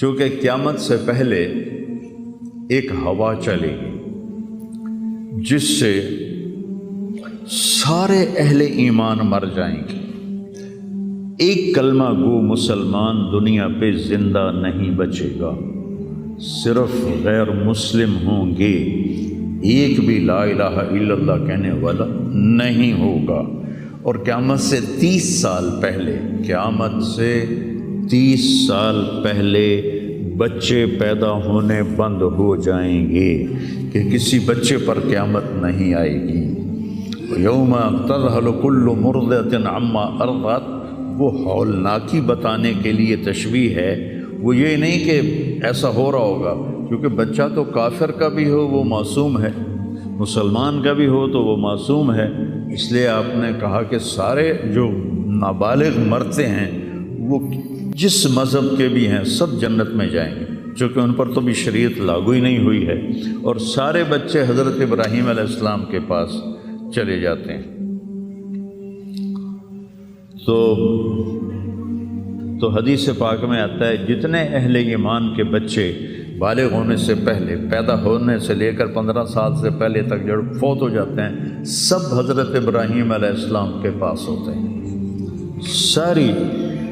چونکہ قیامت سے پہلے ایک ہوا چلے گی جس سے سارے اہل ایمان مر جائیں گے، ایک کلمہ گو مسلمان دنیا پہ زندہ نہیں بچے گا، صرف غیر مسلم ہوں گے، ایک بھی لا الہ الا اللہ کہنے والا نہیں ہوگا۔ اور قیامت سے 30 سال پہلے، قیامت سے 30 سال پہلے بچے پیدا ہونے بند ہو جائیں گے کہ کسی بچے پر قیامت نہیں آئے گی۔ یوم تذہل کل مرضعۃ عما ارضعت، وہ ہولناکی بتانے کے لیے تشبیہ ہے، وہ یہ نہیں کہ ایسا ہو رہا ہوگا، کیونکہ بچہ تو کافر کا بھی ہو وہ معصوم ہے، مسلمان کا بھی ہو تو وہ معصوم ہے، اس لیے آپ نے کہا کہ سارے جو نابالغ مرتے ہیں وہ جس مذہب کے بھی ہیں سب جنت میں جائیں گے، چونکہ ان پر تو بھی شریعت لاگو ہی نہیں ہوئی ہے، اور سارے بچے حضرت ابراہیم علیہ السلام کے پاس چلے جاتے ہیں۔ تو حدیث پاک میں آتا ہے جتنے اہل ایمان کے بچے بالغ ہونے سے پہلے، پیدا ہونے سے لے کر 15 سال سے پہلے تک جو فوت ہو جاتے ہیں، سب حضرت ابراہیم علیہ السلام کے پاس ہوتے ہیں، ساری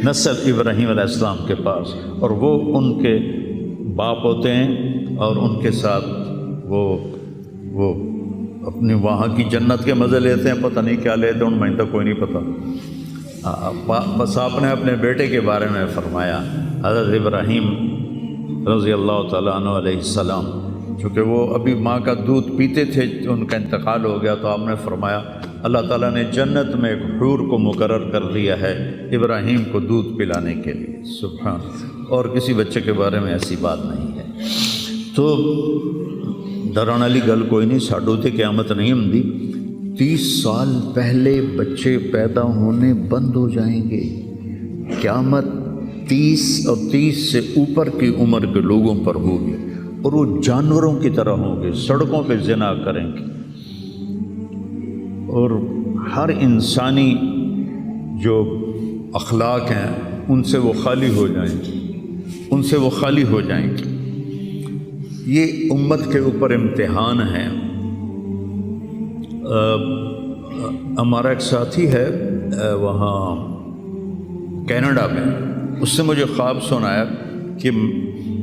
نسل ابراہیم علیہ السلام کے پاس، اور وہ ان کے باپ ہوتے ہیں، اور ان کے ساتھ وہ اپنی وہاں کی جنت کے مزے لیتے ہیں، پتہ نہیں کیا لیتے ہیں، ان کوئی نہیں پتہ۔ بس آپ نے اپنے بیٹے کے بارے میں فرمایا، حضرت ابراہیم رضی اللہ تعالیٰ عنہ علیہ السلام، چونکہ وہ ابھی ماں کا دودھ پیتے تھے، ان کا انتقال ہو گیا، تو آپ نے فرمایا اللہ تعالیٰ نے جنت میں ایک حور کو مقرر کر دیا ہے ابراہیم کو دودھ پلانے کے لیے، سبحان، اور کسی بچے کے بارے میں ایسی بات نہیں ہے۔ تو ڈران والی گل کوئی نہیں، ساڈو تے قیامت نہیں ہوندی، 30 سال پہلے بچے پیدا ہونے بند ہو جائیں گے، قیامت 30 اور 30 سے اوپر کی عمر کے لوگوں پر ہوگی، اور وہ جانوروں کی طرح ہوں گے، سڑکوں پہ زنا کریں گے، اور ہر انسانی جو اخلاق ہیں ان سے وہ خالی ہو جائیں گے، ان سے وہ خالی ہو جائیں گے۔ یہ امت کے اوپر امتحان ہے۔ ہمارا ایک ساتھی ہے وہاں کینیڈا میں، اس سے مجھے خواب سنایا کہ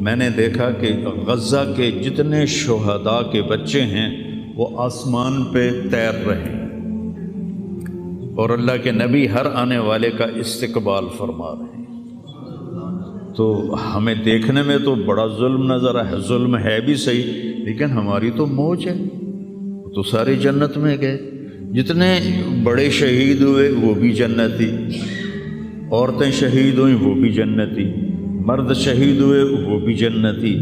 میں نے دیکھا کہ غزہ کے جتنے شہداء کے بچے ہیں وہ آسمان پہ تیر رہے ہیں، اور اللہ کے نبی ہر آنے والے کا استقبال فرما رہے ہیں۔ تو ہمیں دیکھنے میں تو بڑا ظلم نظر ہے، ظلم ہے بھی صحیح، لیکن ہماری تو موج ہے، تو سارے جنت میں گئے، جتنے بڑے شہید ہوئے وہ بھی جنتی، عورتیں شہید ہوئیں وہ بھی جنتی، مرد شہید ہوئے وہ بھی جنتی،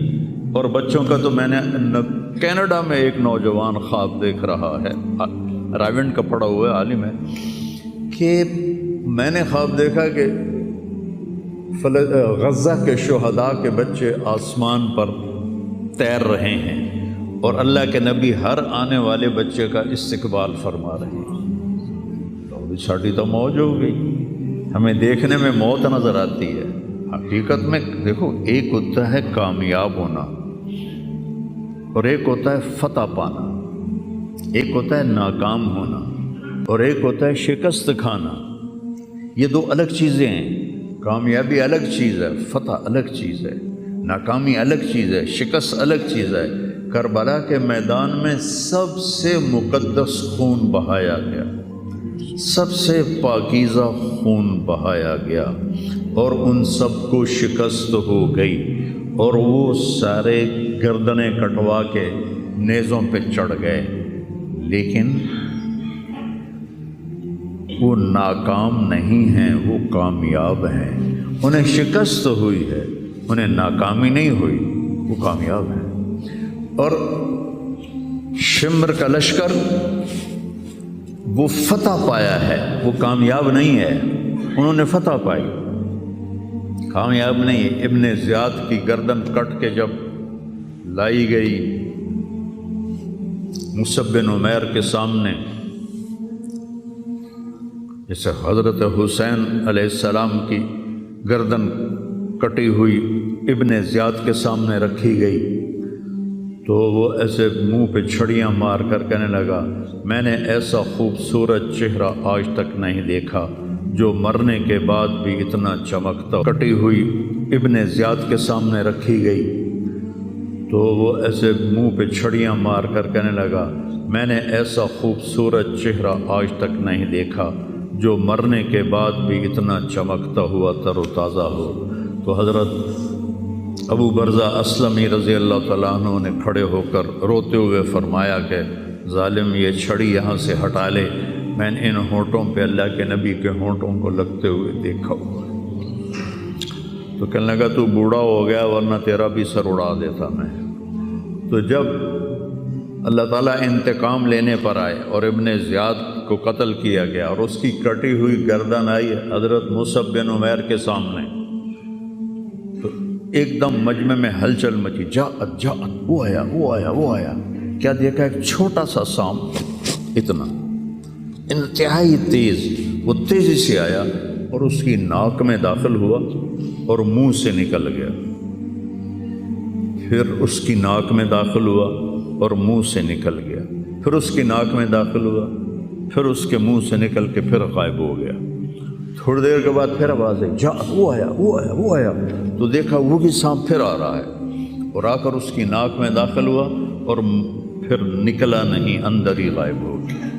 اور بچوں کا تو میں نے کینیڈا میں ایک نوجوان خواب دیکھ رہا ہے، راونڈ کا پڑھا ہوا ہے، عالم ہے، کہ میں نے خواب دیکھا کہ غزہ کے شہداء کے بچے آسمان پر تیر رہے ہیں، اور اللہ کے نبی ہر آنے والے بچے کا استقبال فرما رہے ہیں۔ تو ساڑی تو موج ہو گئی، ہمیں دیکھنے میں موت نظر آتی ہے، حقیقت میں دیکھو ایک ہوتا ہے کامیاب ہونا، اور ایک ہوتا ہے فتح پانا، ایک ہوتا ہے ناکام ہونا، اور ایک ہوتا ہے شکست کھانا۔ یہ دو الگ چیزیں ہیں، کامیابی الگ چیز ہے، فتح الگ چیز ہے، ناکامی الگ چیز ہے، شکست الگ چیز ہے۔ کربلا کے میدان میں سب سے مقدس خون بہایا گیا، سب سے پاکیزہ خون بہایا گیا، اور ان سب کو شکست ہو گئی، اور وہ سارے گردنیں کٹوا کے نیزوں پہ چڑھ گئے، لیکن وہ ناکام نہیں ہیں، وہ کامیاب ہیں۔ انہیں شکست ہوئی ہے، انہیں ناکامی نہیں ہوئی، وہ کامیاب ہیں۔ اور شمر کا لشکر وہ فتح پایا ہے، وہ کامیاب نہیں ہے، انہوں نے فتح پائی، کامیاب نہیں۔ ابن زیاد کی گردن کٹ کے جب لائی گئی مصعب بن عمیر کے سامنے، جیسے حضرت حسین علیہ السلام کی گردن کٹی ہوئی ابن زیاد کے سامنے رکھی گئی تو وہ ایسے منہ پہ چھڑیاں مار کر کہنے لگا میں نے ایسا خوبصورت چہرہ آج تک نہیں دیکھا جو مرنے کے بعد بھی اتنا چمکتا۔ کٹی ہوئی ابن زیاد کے سامنے رکھی گئی تو وہ ایسے منہ پہ چھڑیاں مار کر کہنے لگا میں نے ایسا خوبصورت چہرہ آج تک نہیں دیکھا جو مرنے کے بعد بھی اتنا چمکتا ہوا تر و تازہ ہو۔ تو حضرت ابو برزہ اسلمی رضی اللہ تعالیٰ عنہ نے کھڑے ہو کر روتے ہوئے فرمایا کہ ظالم یہ چھڑی یہاں سے ہٹا لے، میں نے ان ہونٹوں پہ اللہ کے نبی کے ہونٹوں کو لگتے ہوئے دیکھا ہوا۔ تو کہنے لگا تو بوڑھا ہو گیا ورنہ تیرا بھی سر اڑا دیتا میں۔ تو جب اللہ تعالیٰ انتقام لینے پر آئے اور ابن زیاد کو قتل کیا گیا اور اس کی کٹی ہوئی گردن آئی حضرت مصعب بن عمیر کے سامنے، تو ایک دم مجمع میں ہلچل مچی، جاءت جاءت، وہ آیا وہ آیا وہ آیا۔ کیا دیکھا؟ ایک چھوٹا سا سانپ، اتنا انتہائی تیز، وہ تیزی سے آیا اور اس کی ناک میں داخل ہوا اور منہ سے نکل گیا، پھر اس کی ناک میں داخل ہوا اور منہ سے نکل گیا، پھر اس کی ناک میں داخل ہوا، پھر اس کے منہ سے نکل کے پھر غائب ہو گیا۔ تھوڑی دیر کے بعد پھر آواز آئی، جا وہ آیا وہ آیا وہ آیا۔ تو دیکھا وہ بھی سانپ پھر آ رہا ہے اور آ کر اس کی ناک میں داخل ہوا اور پھر نکلا نہیں، اندر ہی غائب ہو گیا۔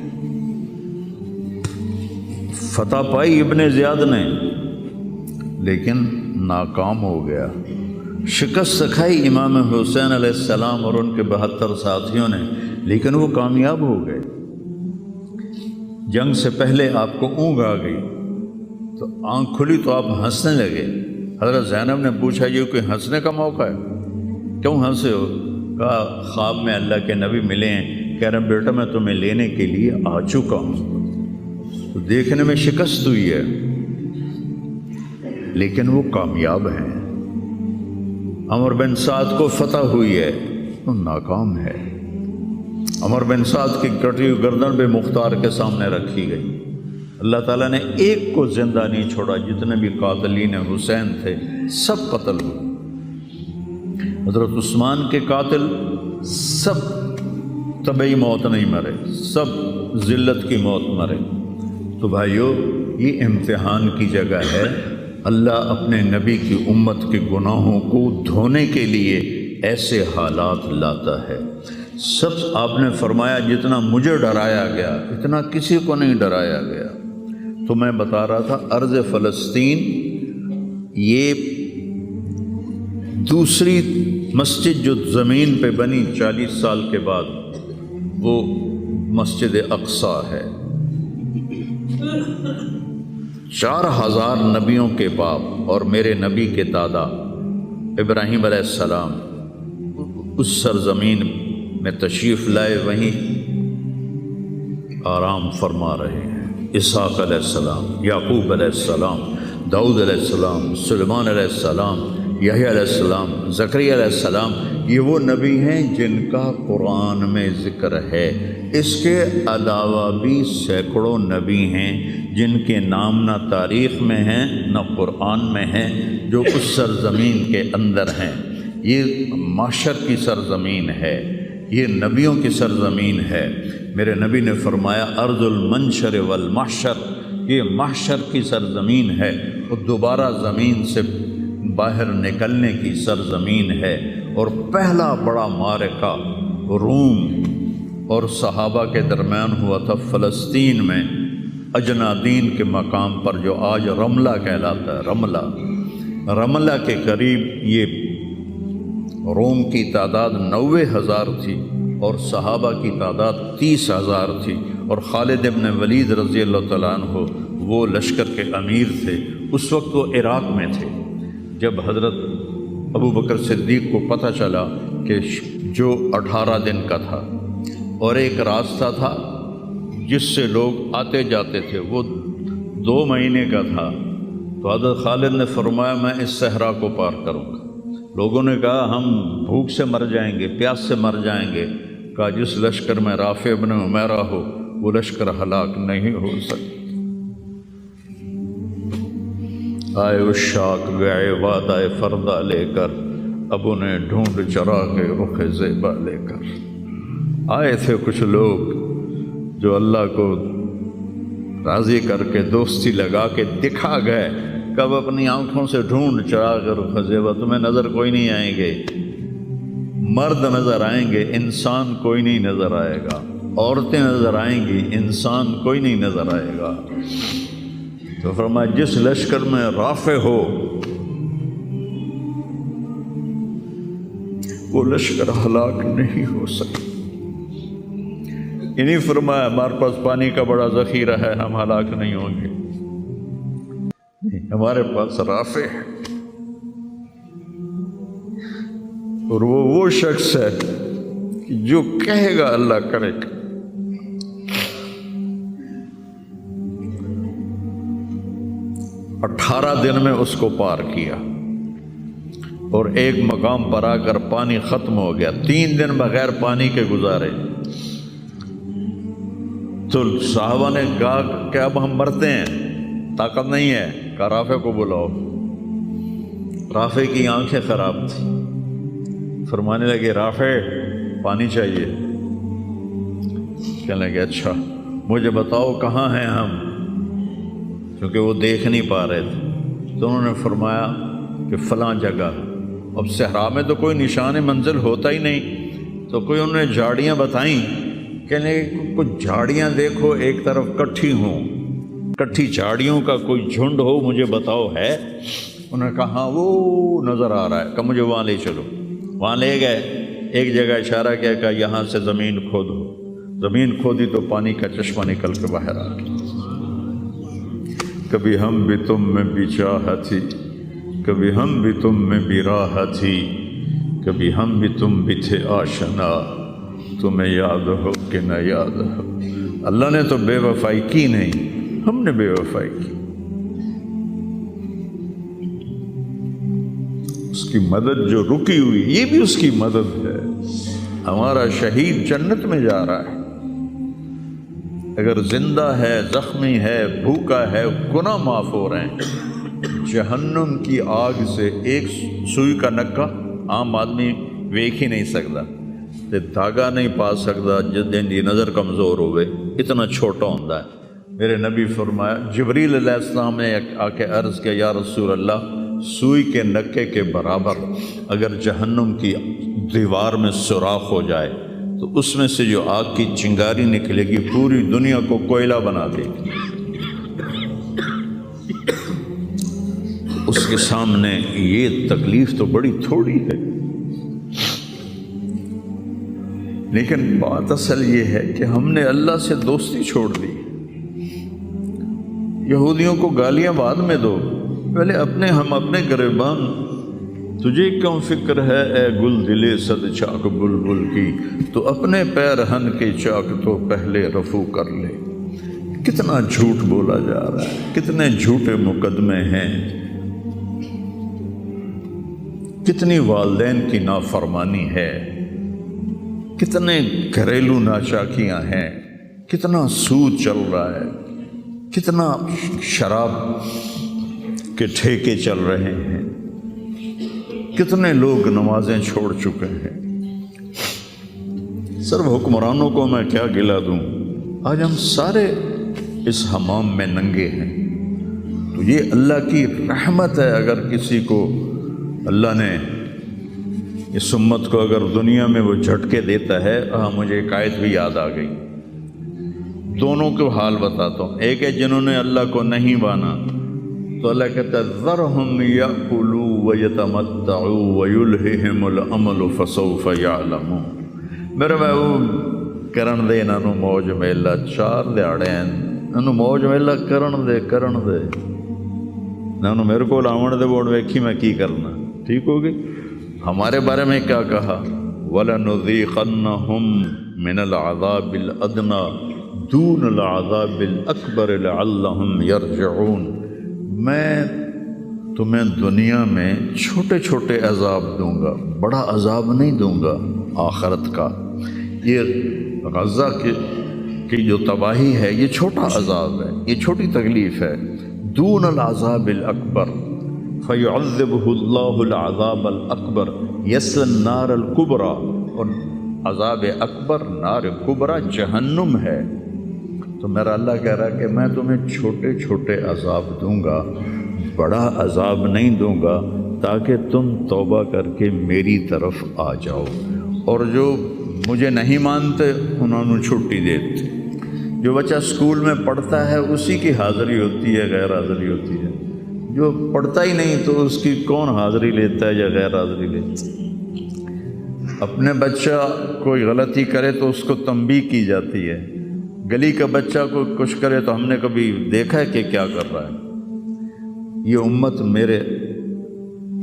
فتح پائی ابن زیاد نے لیکن ناکام ہو گیا۔ شکست کھائی امام حسین علیہ السلام اور ان کے 72 ساتھیوں نے، لیکن وہ کامیاب ہو گئے۔ جنگ سے پہلے آپ کو اونگ آ گئی تو آنکھ کھلی تو آپ ہنسنے لگے۔ حضرت زینب نے پوچھا یہ کوئی ہنسنے کا موقع ہے، کیوں ہنسے ہو؟ کہا خواب میں اللہ کے نبی ملے ہیں، کہہ رہے بیٹا میں تمہیں لینے کے لیے آ چکا ہوں۔ تو دیکھنے میں شکست ہوئی ہے لیکن وہ کامیاب ہیں۔ عمر بن سعد کو فتح ہوئی ہے تو ناکام ہے۔ عمر بن سعد کی کٹی ہوئی گردن بے مختار کے سامنے رکھی گئی۔ اللہ تعالیٰ نے ایک کو زندہ نہیں چھوڑا، جتنے بھی قاتلین حسین تھے سب قتل ہوئے۔ حضرت عثمان کے قاتل سب طبعی موت نہیں مرے، سب ذلت کی موت مرے۔ تو بھائیو یہ امتحان کی جگہ ہے۔ اللہ اپنے نبی کی امت کے گناہوں کو دھونے کے لیے ایسے حالات لاتا ہے۔ سب آپ نے فرمایا جتنا مجھے ڈرایا گیا اتنا کسی کو نہیں ڈرایا گیا۔ تو میں بتا رہا تھا ارض فلسطین یہ دوسری مسجد جو زمین پہ بنی 40 سال کے بعد وہ مسجد اقصیٰ ہے۔ 4000 نبیوں کے باپ اور میرے نبی کے دادا ابراہیم علیہ السلام اس سرزمین میں تشریف لائے، وہیں آرام فرما رہے ہیں۔ اسحاق علیہ السلام، یعقوب علیہ السلام، داؤد علیہ السلام، سلیمان علیہ السلام، یحییٰ علیہ السلام، زکریا علیہ السلام، یہ وہ نبی ہیں جن کا قرآن میں ذکر ہے۔ اس کے علاوہ بھی سینکڑوں نبی ہیں جن کے نام نہ تاریخ میں ہیں نہ قرآن میں ہیں، جو اس سرزمین کے اندر ہیں۔ یہ معشر کی سرزمین ہے، یہ نبیوں کی سرزمین ہے۔ میرے نبی نے فرمایا ارض المنشر والمحشر، یہ محشر کی سرزمین ہے اور دوبارہ زمین سے باہر نکلنے کی سرزمین ہے۔ اور پہلا بڑا معرکہ روم اور صحابہ کے درمیان ہوا تھا فلسطین میں، اجنادین کے مقام پر جو آج رملہ کہلاتا ہے۔ رملہ کے قریب یہ روم کی تعداد 90,000 تھی اور صحابہ کی تعداد 30,000 تھی، اور خالد ابن ولید رضی اللہ تعالیٰ عنہ وہ لشکر کے امیر تھے۔ اس وقت وہ عراق میں تھے۔ جب حضرت ابو بکر صدیق کو پتہ چلا کہ جو 18 دن کا تھا اور ایک راستہ تھا جس سے لوگ آتے جاتے تھے وہ 2 مہینے کا تھا، تو حضرت خالد نے فرمایا میں اس صحرا کو پار کروں گا۔ لوگوں نے کہا ہم بھوک سے مر جائیں گے، پیاس سے مر جائیں گے۔ کہا جس لشکر میں رافع ابن عمیرہ ہو وہ لشکر ہلاک نہیں ہو سکتا۔ آئے اشاق گئے وعدہ فردہ لے کر، اب انہیں ڈھونڈ چرا کے رخ زیبا لے کر آئے تھے کچھ لوگ جو اللہ کو راضی کر کے دوستی لگا کے دکھا گئے، کب اپنی آنکھوں سے ڈھونڈ چرا کے رخ زیبا، تمہیں نظر کوئی نہیں آئیں گے، مرد نظر آئیں گے، انسان کوئی نہیں نظر آئے گا، عورتیں نظر آئیں گی، انسان کوئی نہیں نظر آئے گا۔ تو فرمایا جس لشکر میں رافع ہو وہ لشکر ہلاک نہیں ہو سکتا۔ انہیں فرمایا ہمارے پاس پانی کا بڑا ذخیرہ ہے، ہم ہلاک نہیں ہوں گے، نہیں، ہمارے پاس رافع ہے، اور وہ شخص ہے جو کہے گا اللہ کرے گا۔ 18 دن میں اس کو پار کیا، اور ایک مقام پر آ کر پانی ختم ہو گیا، 3 دن بغیر پانی کے گزارے۔ تو صحابہ نے کہا کہ اب ہم مرتے ہیں، طاقت نہیں ہے، کہا رافع کو بلاؤ۔ رافع کی آنکھیں خراب تھیں، فرمانے لگے رافع پانی چاہیے، کہنے لگے اچھا مجھے بتاؤ کہاں ہیں ہم، کیونکہ وہ دیکھ نہیں پا رہے تھے۔ تو انہوں نے فرمایا کہ فلاں جگہ۔ اب صحرا میں تو کوئی نشان منزل ہوتا ہی نہیں، تو کوئی انہوں نے جھاڑیاں بتائیں، کہنے لگے کچھ جھاڑیاں دیکھو ایک طرف کٹھی ہوں، کٹھی جھاڑیوں کا کوئی جھنڈ ہو، مجھے بتاؤ ہے؟ انہوں نے کہا ہاں وہ نظر آ رہا ہے، کہ مجھے وہاں لے چلو۔ وہاں لے گئے، ایک جگہ اشارہ کیا کہ یہاں سے زمین کھودو، زمین کھودی تو پانی کا چشمہ نکل کے باہر آ گیا۔ کبھی ہم بھی تم میں بھی چاہ تھی، کبھی ہم بھی تم میں بھی راہ تھی، کبھی ہم بھی تم بھی تھے آشنا، تمہیں یاد ہو کہ نہ یاد ہو۔ اللہ نے تو بے وفائی کی نہیں، ہم نے بے وفائی کی۔ اس کی مدد جو رکی ہوئی، یہ بھی اس کی مدد ہے۔ ہمارا شہید جنت میں جا رہا ہے، اگر زندہ ہے، زخمی ہے، بھوکا ہے، گناہ معاف ہو رہے ہیں۔ جہنم کی آگ سے ایک سوئی کا نکا عام آدمی ویکھ ہی نہیں سکتا، دھاگا نہیں پا سکتا، جس دن کی نظر کمزور ہوئے اتنا چھوٹا ہوتا ہے۔ میرے نبی فرمایا، جبریل علیہ السلام نے آ کے عرض کیا یا رسول اللہ، سوئی کے نکے کے برابر اگر جہنم کی دیوار میں سوراخ ہو جائے تو اس میں سے جو آگ کی چنگاری نکلے گی پوری دنیا کو کوئلہ بنا دے گی۔ اس کے سامنے یہ تکلیف تو بڑی تھوڑی ہے، لیکن بات اصل یہ ہے کہ ہم نے اللہ سے دوستی چھوڑ دی۔ یہودیوں کو گالیاں بعد میں دو، پہلے ہم اپنے گریبان۔ تجھے کیوں فکر ہے اے گل دلے صد چاک بلبل کی، تو اپنے پیرہن کے چاک تو پہلے رفو کر لے۔ کتنا جھوٹ بولا جا رہا ہے، کتنے جھوٹے مقدمے ہیں، کتنی والدین کی نافرمانی ہے، کتنے گھریلو ناچاکیاں ہیں، کتنا سود چل رہا ہے، کتنا شراب کے ٹھیکے چل رہے ہیں، کتنے لوگ نمازیں چھوڑ چکے ہیں۔ صرف حکمرانوں کو میں کیا گلہ دوں، آج ہم سارے اس حمام میں ننگے ہیں۔ تو یہ اللہ کی رحمت ہے، اگر کسی کو اللہ نے اس امت کو اگر دنیا میں وہ جھٹکے دیتا ہے۔ مجھے ایک آیت بھی یاد آ گئی، دونوں کو حال بتاتا ہوں۔ ایک ہے جنہوں نے اللہ کو نہیں مانا، تو اللہ کہتا ہے ذرہم یأکلوا ویتمتعوا ویلہہم الامل فسوف یعلمون۔ میرے محبوب کرن دے انہوں موج میلہ، 4 دہاڑے ہیں انہوں موج میلہ کرن دے انہوں میرے کو لاؤن دے بوڑ ویکھی میں کی کرنا، ٹھیک ہوگی۔ ہمارے بارے میں کیا کہا، وَلَنُذِيقَنَّهُم مِّنَ الْعَذَابِ الْأَدْنَىٰ دُونَ الْعَذَابِ الْأَكْبَرِ لَعَلَّهُمْ يَرْجِعُونَ۔ میں تمہیں دنیا میں چھوٹے چھوٹے عذاب دوں گا، بڑا عذاب نہیں دوں گا آخرت کا۔ یہ غزہ کی جو تباہی ہے یہ چھوٹا عذاب ہے، یہ چھوٹی تکلیف ہے۔ دون العذاب الاکبر فَيُعَذِّبُهُ اللَّهُ الْعَذَابَ الْأَكْبَرَ يَصْلَى النَّارَ الْكُبْرَى، اور عذاب اکبر نار کبرا جہنم ہے۔ تو میرا اللہ کہہ رہا ہے کہ میں تمہیں چھوٹے چھوٹے عذاب دوں گا، بڑا عذاب نہیں دوں گا، تاکہ تم توبہ کر کے میری طرف آ جاؤ، اور جو مجھے نہیں مانتے انہوں نے چھٹی دیتے۔ جو بچہ اسکول میں پڑھتا ہے اسی کی حاضری ہوتی ہے، غیر حاضری ہوتی ہے۔ جو پڑھتا ہی نہیں تو اس کی کون حاضری لیتا ہے یا غیر حاضری لیتا ہے؟ اپنے بچہ کوئی غلطی کرے تو اس کو تنبیہ کی جاتی ہے، گلی کا بچہ کوئی کچھ کرے تو ہم نے کبھی دیکھا ہے کہ کیا کر رہا ہے؟ یہ امت میرے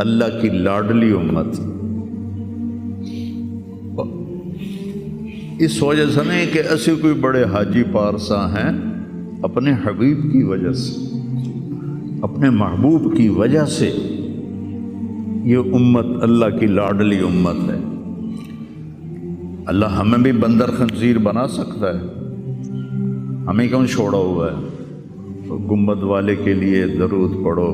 اللہ کی لاڈلی امت، اس وجہ سے نہیں کہ ایسے کوئی بڑے حاجی پارسا ہیں، اپنے حبیب کی وجہ سے، اپنے محبوب کی وجہ سے یہ امت اللہ کی لاڈلی امت ہے۔ اللہ ہمیں بھی بندر خنزیر بنا سکتا ہے، ہمیں کیوں چھوڑا ہوا ہے؟ گنبد والے کے لیے درود پڑھو،